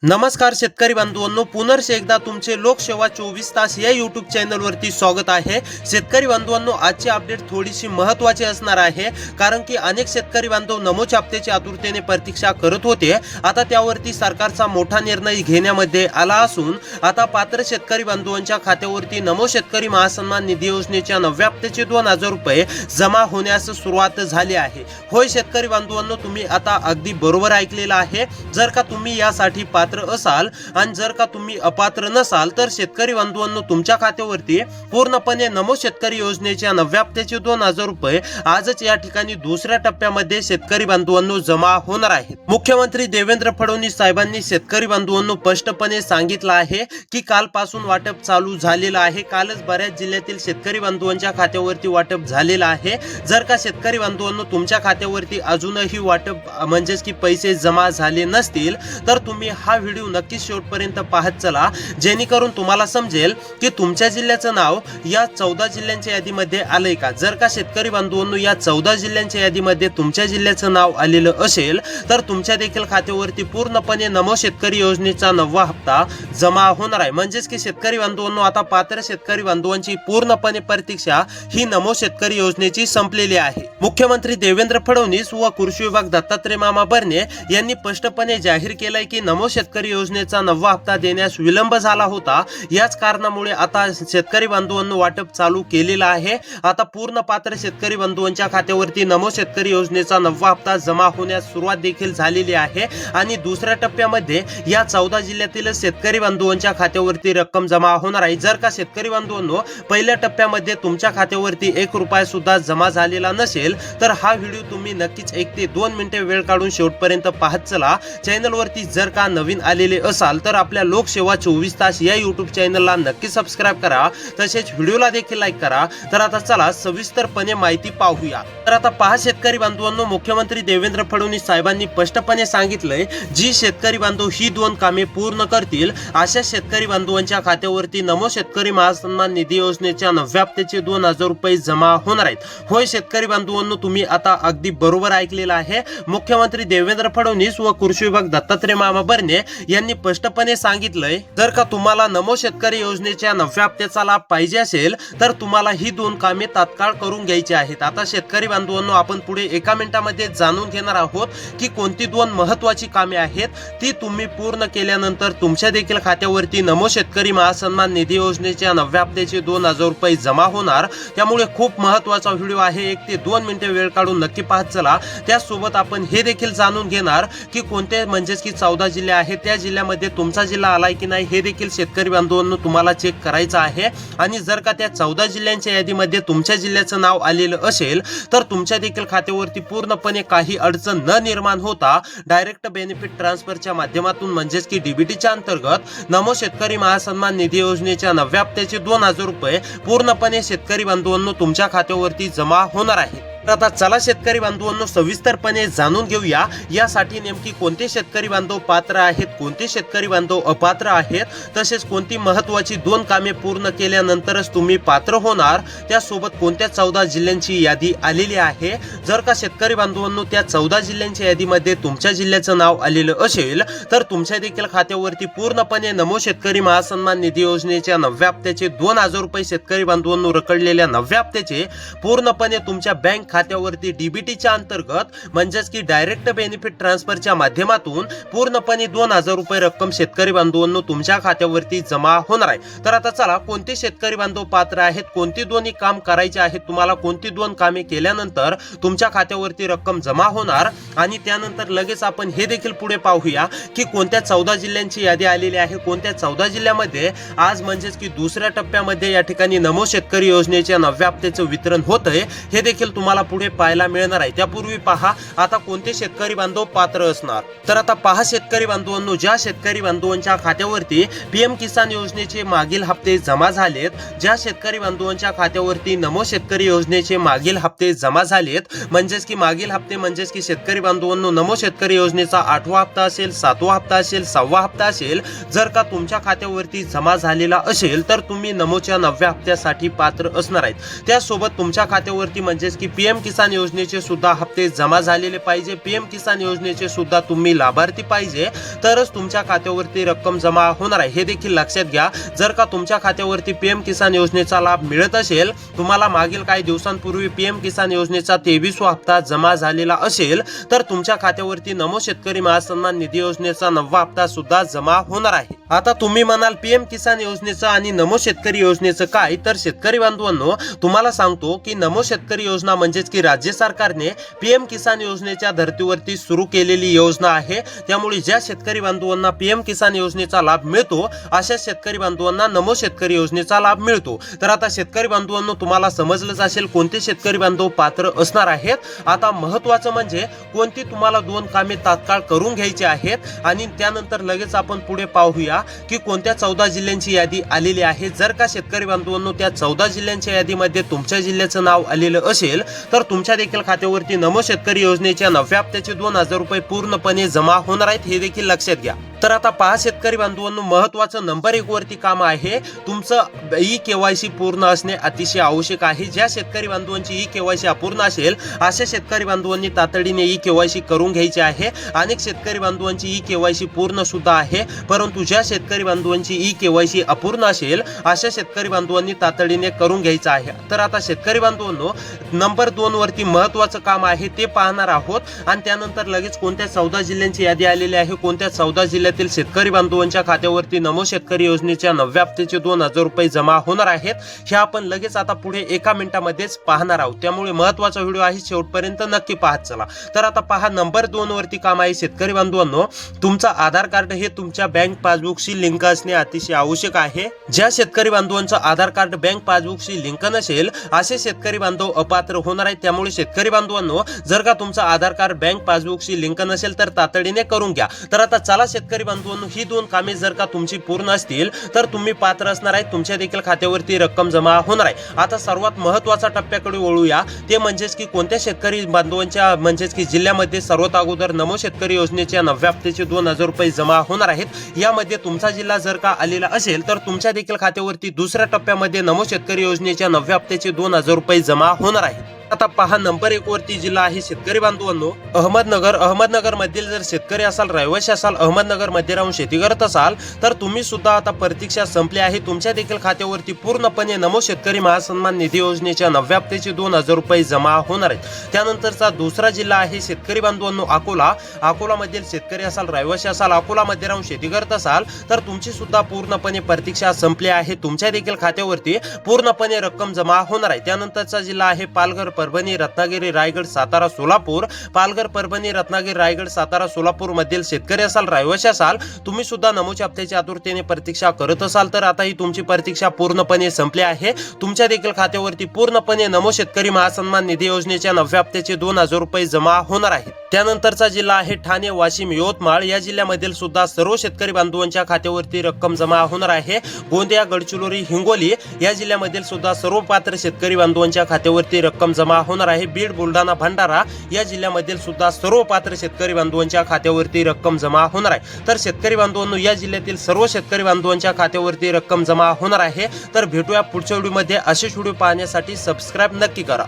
नमस्कार शेतकरी बांधवांनो, पुनर्ष एकदा तुमचे लोकसेवा 24 तास या यूट्यूब चॅनलवरती स्वागत आहे। शेतकरी बांधवांनो, आजची अपडेट थोडीशी महत्त्वाची असणार आहे, कारण की अनेक शेतकरी बांधव नमोच्या हप्त्याची आतुरतेने प्रतीक्षा करत होते। आता त्यावरती सरकारचा मोठा निर्णय घेण्यामध्ये आला असून आता पात्र शेतकरी बांधवांच्या खात्यावरती नमो शेतकरी महासन्मान निधी योजनेच्या 9व्या हप्त्याचे 2000 रुपये जमा होण्यास सुरुवात झाली आहे। होय शेतकरी बांधवांनो, तुम्ही आता अगदी बरोबर ऐकलेलं आहे। जर का तुम्ही यासाठी पात्र असाल आणि जर का तुम्ही अपात्र नसाल तर शेतकरी बांधवांनो, तुमच्या खात्यावरती पूर्णपणे नमो शेतकरी योजनेच्या 9व्या हप्त्याचे 2000 रुपये आजच या ठिकाणी दुसऱ्या टप्प्यामध्ये शेतकरी बांधवांनो जमा होणार आहेत। मुख्यमंत्री देवेंद्र फडणवीस साहेबांनी शेतकरी बांधवांनो स्पष्टपणे सांगितलं आहे की कालपासून वाटप चालू झालेलं आहे। कालच बऱ्याच जिल्ह्यातील शेतकरी बांधवांच्या खात्यावरती वाटप झालेलं आहे। जर का शेतकरी बांधवांनो तुमच्या खात्यावरती अजूनही वाटप म्हणजेच की पैसे जमा झाले नसतील तर तुम्ही हा व्हिडिओ नक्की शेवटपर्यंत पाहत चला, जेणेकरून तुम्हाला समजेल की तुमच्या जिल्ह्याचं नाव या 14 जिल्ह्यांच्या यादीमध्ये आलंय का। जर का शेतकरी बांधवांनो या 14 जिल्ह्यांच्या यादीमध्ये तुमच्या जिल्ह्याचं नाव आलेलं असेल तर तुमच्या देखील खात्यावरती पूर्णपणे नमो शेतकरी योजनेचा 9वा हप्ता जमा होणार आहे। म्हणजेच की शेतकरी बांधवांनो, आता पात्र शेतकरी बांधवांची पूर्णपणे प्रतीक्षा ही नमो शेतकरी योजनेची संपलेली आहे। मुख्यमंत्री देवेंद्र फडणवीस व कृषी विभाग दत्तात्रय मामा भरणे यांनी स्पष्टपणे जाहीर केलंय की नमो शेतकरी योजनेचा 9वा हप्ता देण्यास विलंब झाला होता। याच कारणामुळे आता शेतकरी बांधवांनो वाटप चालू केलेलं आहे। आता पूर्ण पात्र शेतकरी बांधवांच्या खात्यावरती नमो शेतकरी योजनेचा 9वा हप्ता जमा होण्यास सुरुवात देखील झालेली आहे आणि दुसऱ्या टप्प्यामध्ये या 14 जिल्ह्यातील शेतकरी बांधवांच्या खात्यावरती रक्कम जमा होणार आहे। जर का शेतकरी बांधवांनो पहिल्या टप्प्यामध्ये तुमच्या खात्यावरती 1 रुपया सुद्धा जमा झालेला नसेल तर हा व्हिडिओ तुम्ही नक्कीच 1 ते 2 मिनिटे वेळ काढून शेवटपर्यंत पाहत चला। चॅनलवरती जर का नवीन आलेले असाल तर आपल्या लोकसेवा 24 तास या यूट्यूब चॅनलला नक्की सबस्क्राइब करा, तसेच व्हिडिओला देखील लाईक करा। तर आता चला सविस्तरपणे माहिती पाहूया। तर आता पहा शेतकरी बांधवांनो, मुख्यमंत्री देवेंद्र फडणवीस साहेबांनी स्पष्टपणे सांगितलंय, जी शेतकरी बांधव ही 2 कामे पूर्ण करतील अशा शेतकरी बांधवांच्या खात्यावरती नमो शेतकरी महासन्मान निधी योजनेच्या 9व्या हप्त्याचे 2000 रुपये जमा होणार आहेत। होय शेतकरी बांधवांनो, तुम्ही आता अगदी बरोबर ऐकलेलं आहे। मुख्यमंत्री देवेंद्र फडणवीस व कृषी विभाग दत्तात्रय मामा भरणे यांनी स्पष्टपणे सांगितलंय, जर का तुम्हाला नमो शेतकरी योजनेच्या 9व्या हप्त्याचा लाभ पाहिजे असेल तर तुम्हाला ही 2 कामे तात्काळ करून घ्यायची आहेत। आता शेतकरी बांधवांनो, आपण पुढे एका मिनिटामध्ये जाणून घेणार आहोत की कोणती 2 महत्त्वाची कामे आहेत, ती तुम्ही पूर्ण केल्यानंतर तुमच्या देखील खात्यावरती नमो शेतकरी महासन्मान निधी योजनेच्या 9व्या हप्त्याचे 2000 रुपये जमा होणार। त्यामुळे खूप महत्त्वाचा व्हिडिओ आहे, 1 ते 2 मिनिटे वेळ काढून नक्की पाहत चला। त्यासोबत आपण हे देखील जाणून घेणार की कोणते म्हणजेच की 14 जिल्हे आहेत, त्या जिल्ह्यामध्ये तुमचा जिल्हा आलाय की नाही हे देखील शेतकरी बांधवांनो तुम्हाला चेक करायचं आहे। आणि जर का त्या 14 जिल्ह्यांच्या यादीमध्ये तुमच्या जिल्ह्याचं नाव आलेलं असेल तर तुमच्या देखील खात्यावरती पूर्णपणे काही अडचण न निर्माण होता डायरेक्ट बेनिफिट ट्रान्सफरच्या माध्यमातून म्हणजेच की डीबीटीच्या अंतर्गत नमो शेतकरी महासन्मान निधी योजनेच्या 9व्या हप्त्याचे 2000 रुपये पूर्णपणे शेतकरी बांधवांनो तुमच्या खात्यावरती जमा होणार आहेत। आता चला शेतकरी बांधवांनो सविस्तरपणे जाणून घेऊया, यासाठी नेमकी कोणते शेतकरी बांधव पात्र आहेत, कोणते शेतकरी बांधव अपात्र आहेत, तसेच कोणती महत्त्वाची 2 कामे पूर्ण केल्यानंतरच तुम्ही पात्र होणार, त्यासोबत कोणत्या 14 जिल्ह्यांची यादी आलेली आहे। जर का शेतकरी बांधवांनो त्या 14 जिल्ह्यांच्या यादीमध्ये तुमच्या जिल्ह्याचं नाव आलेलं असेल तर तुमच्या देखील खात्यावरती पूर्णपणे नमो शेतकरी महासन्मान निधी योजनेच्या 9व्या हप्त्याचे 2000 रुपये शेतकरी बांधवांनो रखडलेल्या 9व्या हप्त्याचे पूर्णपणे तुमच्या बँक खात्यावरती डीबीटीच्या अंतर्गत म्हणजेच की डायरेक्ट बेनिफिट ट्रान्सफरच्या माध्यमातून पूर्णपणे 2000 रुपये रक्कम शेतकरी बांधवांनो तुमच्या खात्यावरती जमा होणार आहे। तर आता चला कोणते शेतकरी बांधव पात्र आहेत, कोणती 2 काम करायचे आहेत, तुम्हाला कोणती 2 कामे केल्यानंतर तुमच्या खात्यावरती रक्कम जमा होणार, आणि त्यानंतर लगेच आपण हे देखील पुढे पाहूया की कोणत्या 14 जिल्ह्यांची यादी आलेली आहे, कोणत्या 14 जिल्ह्यामध्ये आज म्हणजेच की दुसऱ्या टप्प्यामध्ये या ठिकाणी नमो शेतकरी योजनेच्या 9व्या हप्त्याचं वितरण होतंय, हे देखील तुम्हाला पुढे पाहायला मिळणार आहे। त्यापूर्वी पहा आता कोणते शेतकरी बांधव पात्र असणार। तर आता पहा शेतकरी बांधवांनो, ज्या शेतकरी बांधवांच्या खात्यावरती पीएम किसान योजनेचे मागील हप्ते जमा झालेत, ज्या शेतकरी बांधवांच्या खात्यावरती नमो शेतकरी योजनेचे मागील हप्ते जमा झालेत, म्हणजेच की मागील हप्ते म्हणजेच की शेतकरी बांधवांनो नमो शेतकरी योजनेचा 8वा हप्ता असेल, 7वा हप्ता असेल, 6वा हप्ता असेल, जर का तुमच्या खात्यावरती जमा झालेला असेल तर तुम्ही नमोच्या 9व्या हप्त्यासाठी पात्र असणार आहेत। त्यासोबत तुमच्या खात्यावरती म्हणजेच की पीएम पीएम किसान योजनेचे सुद्धा हप्ते जमा झालेले पाहिजे, पीएम किसान योजनेचे सुद्धा तुम्ही लाभार्थी पाहिजे, तरच तुमच्या खात्यावरती रक्कम जमा होणार आहे. हे देखील लक्षात घ्या. जर का तुमच्या खात्यावरती पीएम किसान योजनेचा लाभ मिळत असेल, तुम्हाला मागील काही दिवसांपूर्वी पीएम किसान योजनेचा 23वा हप्ता जमा झालेला असेल, तर तुमच्या खात्यावरती नमो शेतकरी महासन्मान निधी योजनेचा 9वा हप्ता सुद्धा जमा होणार आहे. आता तुम्ही म्हणाल पीएम किसान योजनेचं आणि नमो शेतकरी योजनेचं काय? तर शेतकरी बांधवांनो, तुम्हाला सांगतो की नमो शेतकरी योजना म्हणजेच की राज्य सरकारने पीएम किसान योजनेच्या धर्तीवरती सुरू केलेली योजना आहे. त्यामुळे ज्या शेतकरी बांधवांना पीएम किसान योजनेचा लाभ मिळतो, अशा शेतकरी बांधवांना नमो शेतकरी योजनेचा लाभ मिळतो. तर आता शेतकरी बांधवांनो, तुम्हाला समजलंच असेल कोणते शेतकरी बांधव पात्र असणार आहेत. आता महत्त्वाचं म्हणजे कोणती तुम्हाला 2 कामे तात्काळ करून घ्यायची आहेत आणि त्यानंतर लगेच आपण पुढे पाहूया की कोणत्या 14 जिल्ह्यांची यादी आलेली आहे. जर का शेतकरी बांधवांनो त्या 14 जिल्ह्यांच्या यादीमध्ये तुमच्या जिल्ह्याचं नाव आलेलं असेल, तर तुमच्या देखील खात्यावरती नमो शेतकरी योजनेच्या 9व्या हप्त्याचे 2000 रुपये पूर्णपणे जमा होणार आहेत. हे देखील लक्षात घ्या. तर आता पहा शेतकरी बांधवांनो, महत्त्वाचं नंबर 1 वरती काम आहे तुमचं ई-केवायसी पूर्ण असणे अतिशय आवश्यक आहे. ज्या शेतकरी बांधवांची ई-केवायसी अपूर्ण असेल, अशा शेतकरी बांधवांनी तातडीने ई-केवायसी करून घ्यायची आहे. अनेक शेतकरी बांधवांची ई-केवायसी पूर्ण सुद्धा आहे, परंतु ज्या शेतकरी बांधवांची ई-केवायसी अपूर्ण असेल, अशा शेतकरी बांधवांनी तातडीने करून घ्यायचं आहे. तर आता शेतकरी बांधवांनो, नंबर 2 वरती महत्त्वाचं काम आहे ते पाहणार आहोत आणि त्यानंतर लगेच कोणत्या 14 जिल्ह्यांची यादी आलेली आहे, कोणत्या 14 जिल्ह्यातील शेतकरी बांधवांच्या खात्यावरती नमो शेतकरी योजनेच्या 9व्या हप्त्याचे 2000 रुपये जमा होणार आहेत, हे आपण लगेच आता पुढे 1 मिनिटामध्येच पाहणार आहोत. त्यामुळे महत्त्वाचा व्हिडिओ आहे, शेवटपर्यंत नक्की पाहत चला. तर आता पहा नंबर 2 वरती काम आहे शेतकरी बांधवांनो, तुमचा आधार कार्ड हे तुमच्या बँक पासबुकशी लिंक असणे अतिशय आवश्यक आहे. ज्या शेतकरी बांधवांचं आधार कार्ड बँक पासबुकशी लिंक नसेल, असे शेतकरी बांधव अपात्र होणार आहेत. त्यामुळे शेतकरी बांधवांनो, जर का तुमचं आधार कार्ड बँक पासबुकशी लिंक नसेल, तर तातडीने करून घ्या. तर आता चला शेतकरी बांधवांनो, ही 2 कामे जर का तुमची पूर्ण असतील, तर तुम्ही पात्र असणार आहेत, तुमच्या देखील खात्यावरती रक्कम जमा होणार आहे. आता सर्वात महत्त्वाचा टप्प्याकडे वळूया, ते म्हणजेच की कोणत्या शेतकरी बांधवांच्या म्हणजेच की जिल्ह्यामध्ये सर्वात अगोदर नमो शेतकरी योजनेच्या 9व्या हप्त्याचे 2000 रुपये जमा होणार आहेत. यामध्ये तुमचा जिल्हा जर का आलेला असेल, तर तुमच्या देखील खात्यावरती दुसऱ्या टप्प्यामध्ये नमो शेतकरी योजनेच्या 9व्या हप्त्याचे 2000 रुपये जमा होणार आहेत. आता पहा नंबर 1 वरती जिल्हा आहे शेतकरी बांधवांनो अहमदनगर मधील जर शेतकरी असाल, रहिवासी असाल, अहमदनगर मध्ये राहून शेती करत असाल, तर तुम्ही सुद्धा आता प्रतीक्षा संपली आहे. तुमच्या देखील खात्यावरती पूर्णपणे नमो शेतकरी महासन्मान निधी योजनेच्या 9व्या हप्त्याचे 2000 रुपये जमा होणार आहेत. त्यानंतरचा दुसरा जिल्हा आहे शेतकरी बांधवांनो अकोला मधील शेतकरी असाल, रहिवासी असाल, अकोला मध्ये राहून शेती करत असाल, तर तुमची सुद्धा पूर्णपणे प्रतीक्षा संपली आहे. तुमच्या देखील खात्यावरती पूर्णपणे रक्कम जमा होणार आहे. त्यानंतरचा जिल्हा आहे पालघर, परभणी, रत्नागिरी, रायगड, सातारा, सोलापूर. पालघर, परभणी, रत्नागिरी, रायगड, सातारा, सोलापूर मधील शेतकरी असाल, रहिवासी असाल, तुम्ही सुद्धा नमोच्या हप्त्याच्या आतुरतेने प्रतीक्षा करत असाल, तर आता ही तुमची प्रतीक्षा पूर्णपणे संपली आहे. तुमच्या देखील खात्यावरती पूर्णपणे नमो शेतकरी महासन्मान निधी योजनेच्या 9व्या हप्त्याचे 2000 रुपये जमा होणार आहेत. त्यानंतरचा जिल्हा आहे ठाणे, वाशिम, यवतमाळ. या जिल्ह्यामधील सुद्धा सर्व शेतकरी बांधवांच्या खात्यावरती रक्कम जमा होणार आहे. गोंदिया, गडचिरोली, हिंगोली या जिल्ह्यामधील सुद्धा सर्व पात्र शेतकरी बांधवांच्या खात्यावरती रक्कम जमा होणार आहे. बीड, बुलढाणा, भंडारा या जिल्ह्यामधील सुद्धा सर्व पात्र शेतकरी बांधवांच्या खात्यावरती रक्कम जमा होणार आहे. तर शेतकरी बांधवांनो, या जिल्ह्यातील सर्व शेतकरी बांधवांच्या खात्यावरती रक्कम जमा होणार आहे. तर भेटूया पुढच्या व्हिडिओमध्ये. असेच व्हिडिओ पाहण्यासाठी सबस्क्राईब नक्की करा.